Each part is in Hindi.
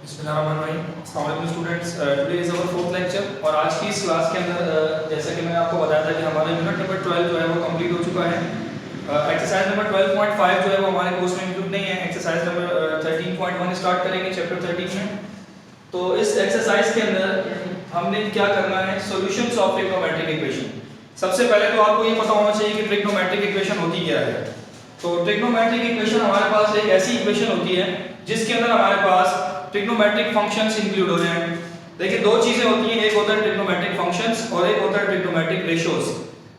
अस्सलाम students, today is our fourth lecture और आज की इस क्लास के अंदर जैसा कि मैंने आपको बताया था कि हमारा यूनिट नंबर 12 जो है वो कंप्लीट हो चुका है। एक्सरसाइज नंबर 12.5 जो है वो हमारे कोर्स में इंक्लूड नहीं है। एक्सरसाइज नंबर 13.1 स्टार्ट करेंगे चैप्टर 13 में। तो इस एक्सरसाइज के अंदर हमने क्या करना है, सॉल्यूशंस ऑफ ट्रिग्नोमेट्रिक इक्वेशन। सबसे पहले तो आपको ये पता होना चाहिए कि ट्रिग्नोमेट्रिक इक्वेशन होती क्या है। तो ट्रिग्नोमेट्रिक इक्वेशन हमारे पास एक ऐसी इक्वेशन होती है जिसके अंदर हमारे पास ट्रिग्नोमेट्रिक फंक्शंस इंक्लूड हो रहे हैं। देखिए दो चीजें होती हैं, एक होता है ट्रिग्नोमेट्रिक फंक्शंस और एक होता है ट्रिग्नोमेट्रिक रेशियोज।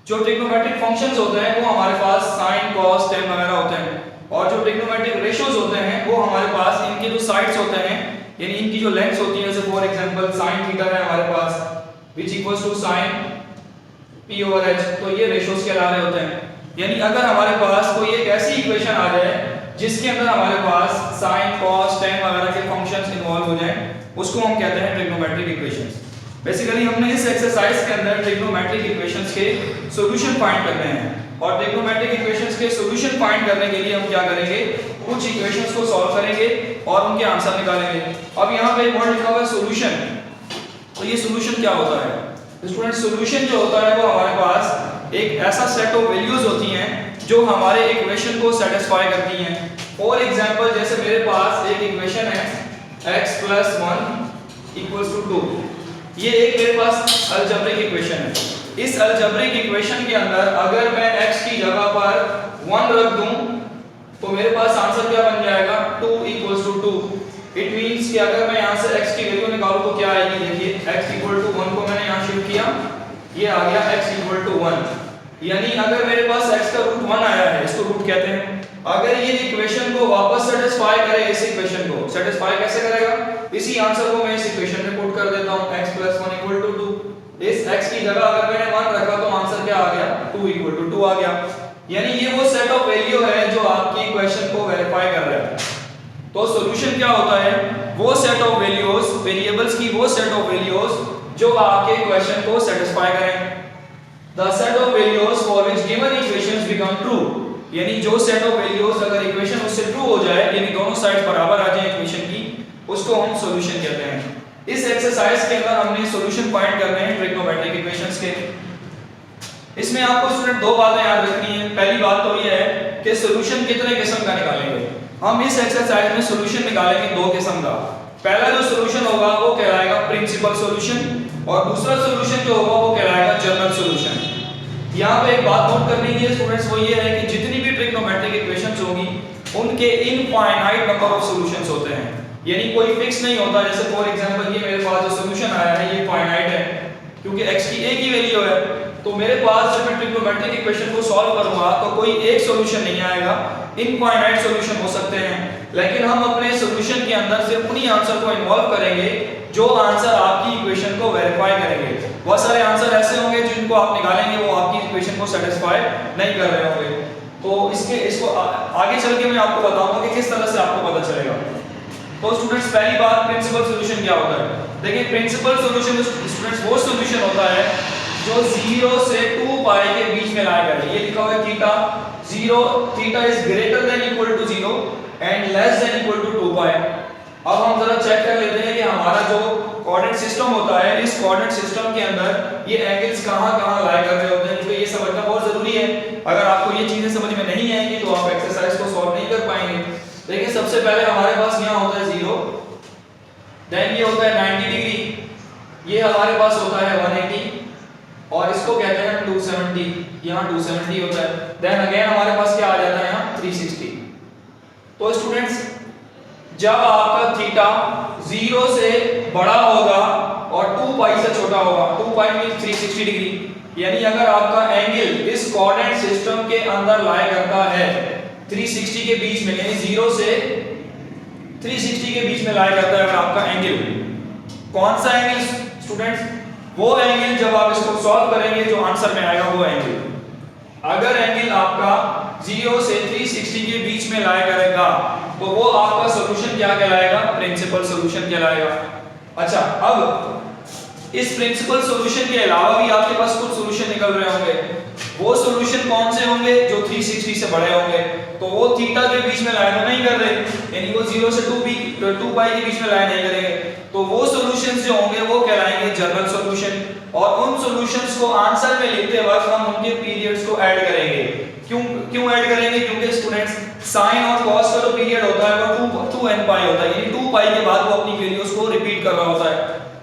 जो ट्रिग्नोमेट्रिक फंक्शंस होते हैं वो हमारे पास sin cos tan वगैरह होते हैं और जो ट्रिग्नोमेट्रिक रेशियोज होते हैं वो हमारे पास इनके जो साइड्स होते हैं यानी इनकी जो लेंथ्स होती है, जैसे फॉर एग्जांपल sin थीटा है हमारे पास which equals to sin p over h, तो ये रेशियोज कहला रहे होते हैं। यानी अगर हमारे पास कोई एक ऐसी इक्वेशन आ जाए जिसके अंदर हमारे पास sin cos tan वगैरह के फंक्शंस इन्वॉल्व हो जाएं, उसको हम कहते हैं ट्रिग्नोमेट्रिक इक्वेशंस। बेसिकली हमने इस एक्सरसाइज के अंदर ट्रिग्नोमेट्रिक इक्वेशंस के सॉल्यूशन फाइंड करने हैं और ट्रिग्नोमेट्रिक इक्वेशंस के सॉल्यूशन फाइंड करने के लिए हम क्या करेंगे, कुछ इक्वेशंस को सॉल्व करेंगे और उनके आंसर निकालेंगे। अब यहाँ पे एक वर्ड लिखा हुआ है सॉल्यूशन, तो ये सॉल्यूशन क्या होता है स्टूडेंट? सॉल्यूशन जो होता है वो हमारे पास एक ऐसा सेट ऑफ वैल्यूज होती हैं जो हमारे इक्वेशन को सेटिस्फाई करती हैं। फॉर एग्जांपल जैसे मेरे पास एक इक्वेशन है x + 1 = 2, ये एक मेरे पास अलजेब्रिक इक्वेशन है। इस अलजेब्रिक इक्वेशन के अंदर अगर मैं x की जगह पर 1 रख दूं तो मेरे पास आंसर क्या बन जाएगा, 2 = 2। इट मींस कि अगर मैं यहां से x की वैल्यू निकालूं तो क्या आएगी, देखिए x = 1 को मैंने यहां शिफ्ट किया, ये आ गया x = 1। यानी अगर मेरे पास x का रूट 1 आया है, इसको रूट कहते हैं, अगर ये इक्वेशन को वापस सेटिस्फाई करे, इस इक्वेशन को सेटिस्फाई कैसे करेगा, इसी आंसर को मैं इस इक्वेशन में पुट कर देता हूं, x + 1 = 2। इस x की जगह अगर मैंने 1 रखा तो आंसर क्या आ गया, 2 = 2 आ गया। यानी ये वो सेट ऑफ वैल्यू है जो आपकी इक्वेशन को वेरीफाई कर रहा है। तो सॉल्यूशन क्या होता है, वो सेट ऑफ वैल्यूज, वेरिएबल्स की वो सेट ऑफ वैल्यूज जो आपके इक्वेशन को सेटिस्फाई करें। The set of values for which given equations become true, यानी जो सेट ऑफ वैल्यूज अगर इक्वेशन उससे ट्रू हो जाए यानी दोनों साइड्स बराबर आ जाए इक्वेशन की, उसको हम सॉल्यूशन कहते हैं। इस एक्सरसाइज के अंदर हमने सॉल्यूशन फाइंड करने हैं ट्रिग्नोमेट्रिक इक्वेशंस के। इसमें आपको स्टूडेंट दो बातें याद रखनी है। पहली बात तो ये है कि सॉल्यूशन कितने किस्म का निकालेंगे। हम इस एक्सरसाइज में सॉल्यूशन निकालेंगे दो किस्म का। पहला जो सॉल्यूशन होगा वो कहलाएगा प्रिंसिपल सॉल्यूशन और दूसरा सॉल्यूशन जो होगा वो कहलाएगा जनरल सॉल्यूशन। यहाँ पे एक बात नोट करने की है स्टूडेंट्स, वो ये है कि जितनी भी ट्रिग्नोमेट्रिक इक्वेशंस होगी उनके इनफाइनाइट नंबर ऑफ सॉल्यूशंस होते हैं, यानी कोई फिक्स नहीं होता। जैसे फॉर एग्जांपल ये मेरे पास जो सॉल्यूशन आया है ये फाइनाइट है क्योंकि x की एक ही वैल्यू है, तो मेरे पास जब मैं ट्रिग्नोमेट्रिक इक्वेशन को सॉल्व करूंगा तो कोई एक सॉल्यूशन नहीं आएगा, इनफाइनाइट सॉल्यूशन हो सकते हैं। लेकिन हम अपने सॉल्यूशन के अंदर सिर्फ उन्हीं आंसर को इन्वॉल्व करेंगे जो आंसर आपकी इक्वेशन को वेरीफाई करेंगे। बहुत सारे आंसर ऐसे होंगे जिनको आप निकालेंगे वो आपकी इक्वेशन को सेटिस्फाई नहीं कर रहे होंगे। तो इसको आगे चल के मैं आपको बताऊंगा कि किस तरह से आपको पता चलेगा। तो स्टूडेंट्स पहली बात, प्रिंसिपल सॉल्यूशन क्या होता है। देखिए प्रिंसिपल सॉल्यूशन स्टूडेंट्स वो सॉल्यूशन होता है जो 0 से 2π के बीच में लाया गया है। ये लिखा हुआ है theta 0, theta is greater than equal to 0 and less than equal to 2π। अब हम जरा चेक कर लेते हैं कि हमारा जो कोऑर्डिनेट सिस्टम होता है, इस कोऑर्डिनेट सिस्टम के अंदर ये एंगल्स कहां-कहां लाया कर रहे होते हैं, क्योंकि ये समझना बहुत जरूरी है। अगर आपको ये चीजें समझ में नहीं आएंगी तो आप एक्सरसाइज को सॉल्व नहीं कर पाएंगे। देखिए सबसे पहले हमारे पास यहां होता है 0, देन ये होता है 90 डिग्री, ये हमारे पास होता है 180 और इसको कहते हैं 270, यहां 270 होता है। देन अगेन हमारे पास क्या आ जाता है यहां 360। तो स्टूडेंट्स जब आपका थीटा 0 से बड़ा होगा और 2π से छोटा होगा, 2π मींस 360 डिग्री, यानी अगर आपका एंगल इस कोऑर्डिनेट सिस्टम के अंदर लाया करता है 360 के बीच में, यानी 0 से 360 के बीच में लाया करता है अगर आपका एंगल, कौन सा एंगल स्टूडेंट्स, वो एंगल जब आप इसको सॉल्व करेंगे जो आंसर में आएगा वो एंगल। अगर एंगल आपका 0 से 360 के बीच में लाया करेगा तो वो आपका सॉल्यूशन क्या कहलाएगा, प्रिंसिपल सॉल्यूशन कहलाएगा। अच्छा, अब इस प्रिंसिपल सॉल्यूशन के अलावा भी आपके पास कुछ सॉल्यूशन निकल रहे होंगे। वो सॉल्यूशन कौन से होंगे जो 360 से बड़े होंगे, तो वो थीटा के बीच में लाइन तो नहीं कर रहे, यानी वो 0 से 2 पाई के बीच में लाइन नहीं करेंगे, तो वो सॉल्यूशंस जो होंगे वो कहलाएंगे जनरल सॉल्यूशन। और उन सॉल्यूशंस को आंसर में लिखते वक्त हम उनके पीरियड्स को ऐड करेंगे। क्यों ऐड करेंगे? क्योंकि स्टूडेंट्स साइन और कॉस का जो पीरियड होता है वो 2n पाई होता है, यानी 2 पाई के बाद वो अपनी वैल्यूज को रिपीट कर रहा होता है,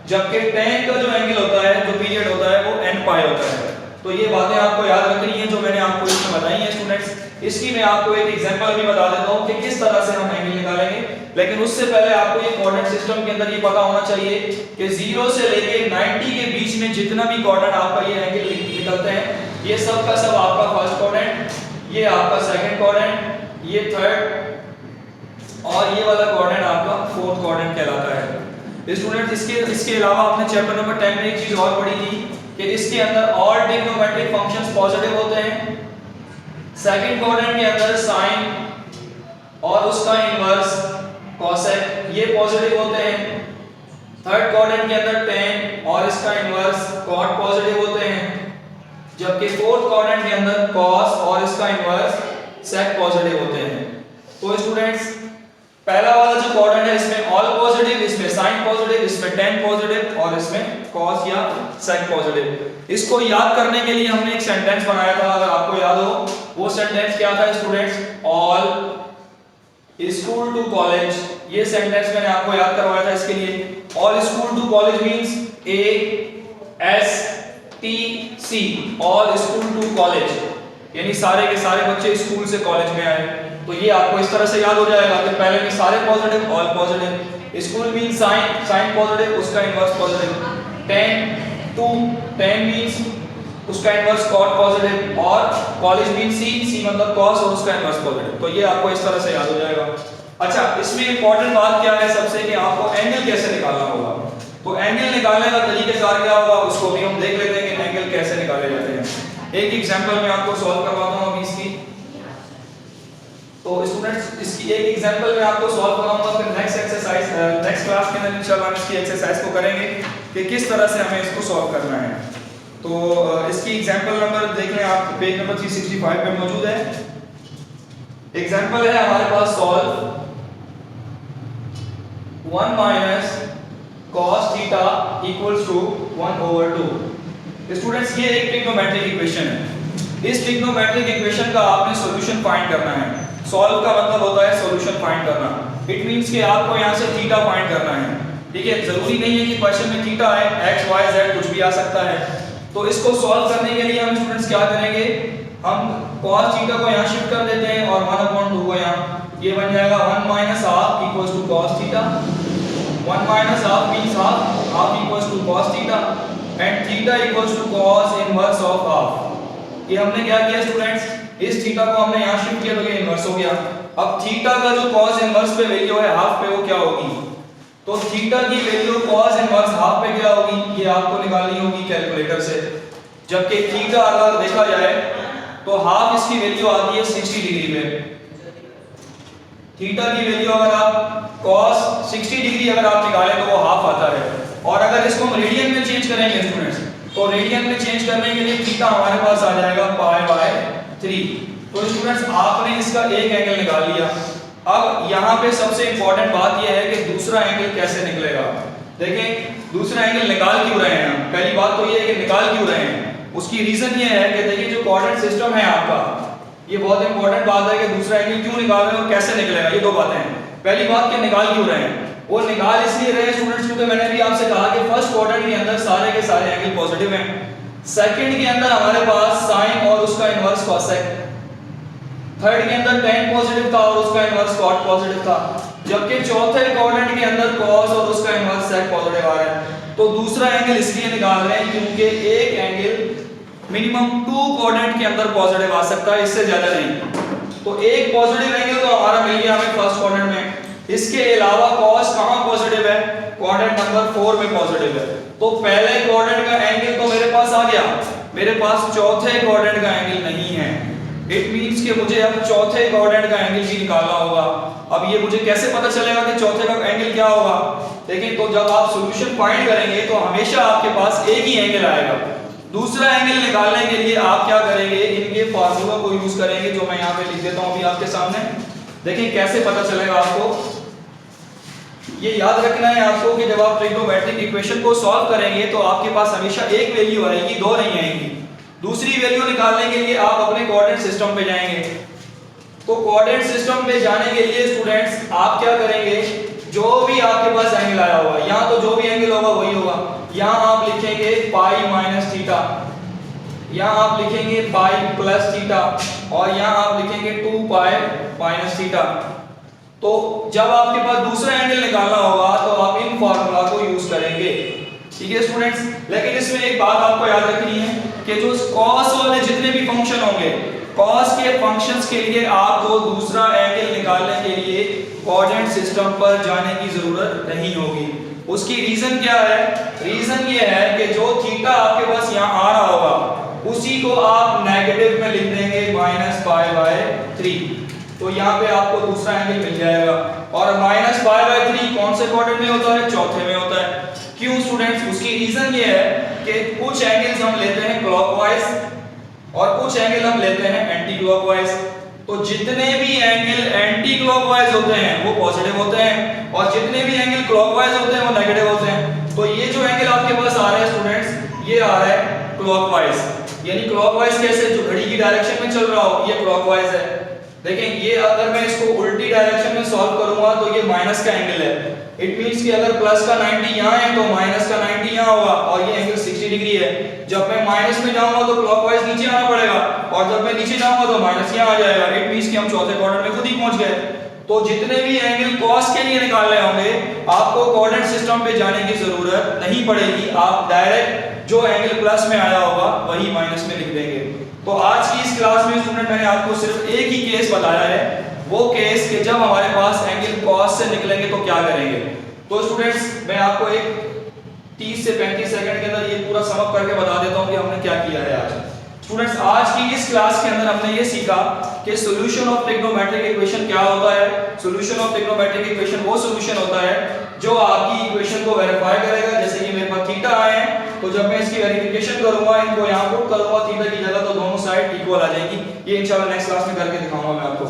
जबकि tan का जो एंगल होता है, जो पीरियड होता है वो n पाई होता है। तो ये बातें आपको याद रखनी है जो मैंने आपको इसमें बताई हैं स्टूडेंट्स। इसकी मैं आपको एक एग्जांपल भी बता देता हूं कि किस तरह से हम एंगल निकालेंगे, लेकिन उससे पहले आपको ये कोऑर्डिनेट सिस्टम के अंदर ये पता होना चाहिए कि 0 से लेके 90 के बीच में जितना भी कोऑर्डिनेट आपका ये एंगल निकलते हैं, ये सब का सब आपका फर्स्ट कोऑर्डिनेट, ये आपका सेकंड कोऑर्डिनेट, ये थर्ड और ये वाला कोऑर्डिनेट आपका फोर्थ कोऑर्डिनेट कहलाता है। स्टूडेंट इसके अलावा आपने चैप्टर नंबर 10 में एक चीज और पढ़ी थी कि इसके अंदर ऑल ट्रिग्नोमेट्रिक फंक्शंस पॉजिटिव होते हैं। सेकंड कोऑर्डिनेट के अंदर साइन और उसका इनवर्स कोसेक ये पॉजिटिव होते हैं। थर्ड कोऑर्डिनेट के अंदर tan और इसका इनवर्स cot पॉजिटिव होते हैं, जबकि फोर्थ कोऑर्डिनेट के अंदर cos और इसका इनवर्स sec पॉजिटिव होते हैं। तो स्टूडेंट्स पहला वाला जो कोऑर्डिनेट है इसमें ऑल पॉजिटिव, इसमें साइन पॉजिटिव, इसमें tan पॉजिटिव और इसमें cos या sec पॉजिटिव। इसको याद करने के लिए हमने एक सेंटेंस बनाया था, अगर आपको याद हो वो सेंटेंस क्या था students? All school to college, ये सेंटेंस मैंने आपको याद करवाया था। इसके लिए all school to college means ASTC, all school to college, यानी सारे के सारे बच्चे स्कूल से कॉलेज में आए। तो ये आपको इस तरह से याद हो जाएगा कि पहले में सारे positive, all positive, school means sine positive, उसका इनवर्स पॉजिटिव, tan मींस उसका इनवर्स cot पॉजिटिव, और कॉलेज मींस C मतलब cos और उसका इनवर्स पॉजिटिव। तो ये आपको इस तरह से याद हो जाएगा। अच्छा, इसमें इंपॉर्टेंट बात क्या है सबसे कि आपको एंगल कैसे निकालना होगा। तो एंगल निकालने का तरीकेकार क्या होगा उसको भी हम देख लेते हैं कि एंगल कैसे निकाले जाते हैं। एक एग्जांपल मैं आपको सॉल्व करवाता हूं अभी इसकी। तो स्टूडेंट्स इसकी एक एग्जांपल मैं आपको सॉल्व कराऊंगा, फिर नेक्स्ट एक्सरसाइज नेक्स्ट क्लास के अंदर इंशाल्लाह हम इसकी एक्सरसाइज को करेंगे कि किस तरह से हमें इसको सॉल्व करना है। तो इसकी एग्जांपल नंबर देख लें आप, पेज नंबर 365 पे मौजूद है। एग्जांपल है हमारे पास solve 1 minus cos theta equals to 1/2। Students ये एक ट्रिग्नोमेट्रिक इक्वेशन है। इस ट्रिग्नोमेट्रिक इक्वेशन का आपने सॉल्यूशन फाइंड करना है। सॉल्व का मतलब होता है सॉल्यूशन फाइंड करना। इट मींस कि आपको यहां से थीटा फाइंड करना है। ठीक है, जरूरी नहीं है कि क्वेश्चन में थीटा है, x y z कुछ भी आ सकता है। तो इसको सॉल्व करने के लिए हम स्टूडेंट्स क्या करेंगे, हम cos थीटा को यहां शिफ्ट कर देते हैं और 1/2 को यहां, ये बन जाएगा 1 minus half equals to cos theta. 1 minus half means half equals to cos theta and theta equals to cos inverse of half. ये हमने क्या किया स्टूडेंट्स, इस थीटा को हमने यहां शिफ्ट किया तो ये इनवर्स हो गया। अब थीटा का जो cos इनवर्स पे वैल्यू है हाफ पे, वो क्या होगी? तो थीटा की वैल्यू cos इनवर्स हाफ पे क्या होगी, ये आपको निकालनी होगी कैलकुलेटर से। जबकि थीटा अगर देखा जाए तो हाफ इसकी वैल्यू आती है 60 डिग्री पे। थीटा की वैल्यू अगर आप cos 60 डिग्री अगर आप निकालें तो वो हाफ आता है। और अगर इसको हम रेडियन में चेंज करेंगे स्टूडेंट्स, तो रेडियन में चेंज करने के लिए थीटा हमारे पास आ जाएगा π/3। तो स्टूडेंट्स आपने इसका एक एंगल निकाल लिया। अब यहाँ पे सबसे इंपॉर्टेंट बात यह है कि दूसरा एंगल कैसे निकलेगा। देखें दूसरा एंगल निकाल क्यों रहे हैं हम, पहली बात तो ये है कि निकाल क्यों रहे हैं। उसकी रीजन ये है कि देखिए जो कोऑर्डिनेट सिस्टम है आपका, ये बहुत इंपॉर्टेंट बात है कि दूसरा एंगल क्यों निकाल रहे हैं और कैसे निकलेगा, ये दो बातें हैं। पहली बात कि निकाल क्यों रहे हैं, वो निकाल इसलिए रहे हैं स्टूडेंट्स क्योंकि मैंने भी आपसे कहा कि फर्स्ट क्वाड्रेंट के अंदर सारे के सारे एंगल पॉजिटिव हैं। सेकंड के अंदर हमारे पास साइन और उसका इनवर्स कोसेक, थर्ड के अंदर tan पॉजिटिव था और उसका इनवर्स cot पॉजिटिव था, जबकि चौथे क्वाड्रेंट के अंदर cos और उसका इनवर्स sec पॉजिटिव आ रहा है। तो दूसरा एंगल इसलिए निकाल रहे हैं क्योंकि एक एंगल मिनिमम 2 क्वाड्रेंट के अंदर पॉजिटिव आ सकता है, इससे ज्यादा नहीं। तो एक पॉजिटिव एंगल तो हमारा मिल गया हमें फर्स्ट क्वाड्रेंट में। इसके अलावा cos कहां पॉजिटिव है, क्वाड्रेंट नंबर 4 में पॉजिटिव है। तो पहले क्वाड्रेंट का एंगल तो मेरे पास आ गया, मेरे पास चौथे क्वाड्रेंट का एंगल नहीं है। इट मींस कि मुझे अब चौथे क्वाड्रेंट का एंगल भी निकालना होगा। अब ये मुझे कैसे पता चलेगा कि चौथे का एंगल क्या होगा। देखिए तो जब आप सॉल्यूशन फाइंड करेंगे तो हमेशा आपके पास एक ही एंगल आएगा। दूसरा एंगल निकालने के लिए आप क्या करेंगे, इनके फार्मूला को यूज करेंगे जो मैं यहाँ पे लिख देता हूँ अभी आपके सामने। देखिए कैसे पता चलेगा आपको, ये याद रखना है आपको कि जब आप ट्रिग्नोमेट्रिक इक्वेशन को सॉल्व करेंगे तो आपके पास हमेशा एक वैल्यू आएगी, दो नहीं आएंगी। दूसरी वैल्यू निकालने के लिए आप अपने कोऑर्डिनेट सिस्टम पे जाएंगे। तो कोऑर्डिनेट सिस्टम पे जाने के लिए स्टूडेंट्स आप क्या करेंगे, जो भी आपके पास एंगल आया होगा, यहाँ तो जो भी एंगल होगा वही होगा। यहाँ आप लिखेंगे पाई माइनस थीटा, यहाँ आप लिखेंगे पाई प्लस थीटा, और यहाँ आप लिखेंगे 2 पाई माइनस थीटा। तो जब आपके पास दूसरा एंगल निकालना होगा तो आप इन फार्मूला को यूज करेंगे, ठीक है स्टूडेंट्स। लेकिन इसमें एक बात आपको याद रखनी है कि जो कॉस वाले जितने भी फंक्शन होंगे, कॉस के फंक्शंस के लिए आपको दूसरा एंगल निकालने के लिए कोऑर्डिनेट सिस्टम पर जाने की जरूरत नहीं होगी। उसकी रीजन क्या है, रीजन ये है कि जो थीटा आपके पास यहाँ आ रहा होगा उसी को आप नेगेटिव में लिख देंगे -π/3, तो यहाँ पे आपको दूसरा एंगल मिल जाएगा। और -π/3 कौन से क्वाड्रेंट में होता है, चौथे में होता है। क्यों स्टूडेंट्स, उसकी रीजन ये है कि कुछ एंगल्स हम लेते हैं क्लॉकवाइज और कुछ एंगल हम लेते हैं एंटी क्लॉकवाइज। तो जितने भी एंगल एंटी क्लॉकवाइज होते हैं वो पॉजिटिव होते हैं, और जितने भी एंगल क्लॉकवाइज होते हैं वो नेगेटिव होते हैं। तो ये जो एंगल आपके पास आ रहा है स्टूडेंट्स, ये आ रहा है क्लॉकवाइज, यानी क्लॉकवाइज कैसे, जो घड़ी की डायरेक्शन में चल रहा हो ये क्लॉकवाइज है। देखें ये अगर मैं इसको उल्टी डायरेक्शन में सॉल्व करूंगा तो ये माइनस का एंगल है। इट मींस कि अगर प्लस का 90 यहाँ है तो माइनस का 90 यहाँ होगा, और ये एंगल 60 डिग्री है। जब मैं माइनस में जाऊंगा तो क्लॉकवाइज नीचे आना पड़ेगा, और जब मैं नीचे जाऊंगा तो माइनस यहाँ आ जाएगा। इट मींस कि हम चौथे क्वाड्रेंट में खुद ही पहुंच गए। तो जितने भी एंगल कॉस के लिए निकालने होंगे आपको कोऑर्डिनेट सिस्टम पे जाने की जरूरत नहीं पड़ेगी, आप डायरेक्ट जो एंगल प्लस में आया होगा वही माइनस में लिख देंगे। तो आज की इस क्लास में स्टूडेंट मैंने आपको सिर्फ एक ही केस बताया है, वो केस कि जब हमारे पास एंगल कॉस से निकलेंगे तो क्या करेंगे। तो स्टूडेंट्स मैं आपको एक 30 से 35 सेकंड के अंदर ये पूरा समअप करके बता देता हूँ कि हमने क्या किया है आज। स्टूडेंट्स आज की इस क्लास के अंदर हमने ये सीखा कि सॉल्यूशन ऑफ ट्रिग्नोमेट्रिक इक्वेशन क्या होता है। सॉल्यूशन ऑफ ट्रिग्नोमेट्रिक इक्वेशन वो सॉल्यूशन होता है जो आपकी इक्वेशन को वेरीफाई करेगा। जैसे कि मेरे पास थीटा आए हैं, तो जब मैं इसकी वेरिफिकेशन करूंगा, इनको यहां पुट करूंगा थीटा की जगह, तो दोनों साइड इक्वल आ जाएगी। ये इंशाल्लाह नेक्स्ट क्लास में करके दिखाऊंगा मैं आपको।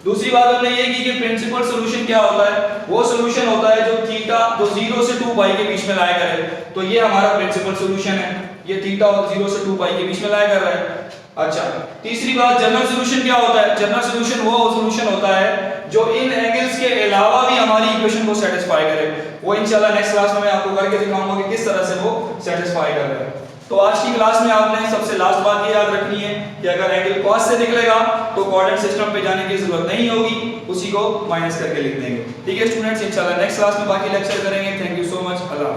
दूसरी बात हमने ये की कि प्रिंसिपल सॉल्यूशन क्या होता है, वो सॉल्यूशन होता है जो थीटा जो 0 से 2 पाई के बीच में लाया करे। तो ये हमारा प्रिंसिपल सॉल्यूशन है, ये थीटा और 0 से 2 पाई के बीच में लाया कर रहा है। अच्छा, तीसरी बात जनरल सॉल्यूशन क्या होता है। जनरल सॉल्यूशन वो सॉल्यूशन होता है जो इन एंगल्स के अलावा भी हमारी इक्वेशन को सेटिस्फाई करे। वो इंशाल्लाह नेक्स्ट क्लास में मैं आपको करके दिखाऊंगा कि किस तरह से वो सेटिस्फाई कर रहा है। तो आज की क्लास में आपने सबसे लास्ट बात ये याद रखनी है कि अगर एंगल कॉस से निकलेगा तो कोऑर्डिनेट सिस्टम पे जाने की जरूरत नहीं होगी, उसी को माइनस करके लिख देंगे। ठीक है स्टूडेंट्स, इंशाल्लाह नेक्स्ट क्लास में बाकी लेक्चर करेंगे। Thank you so much. Allah.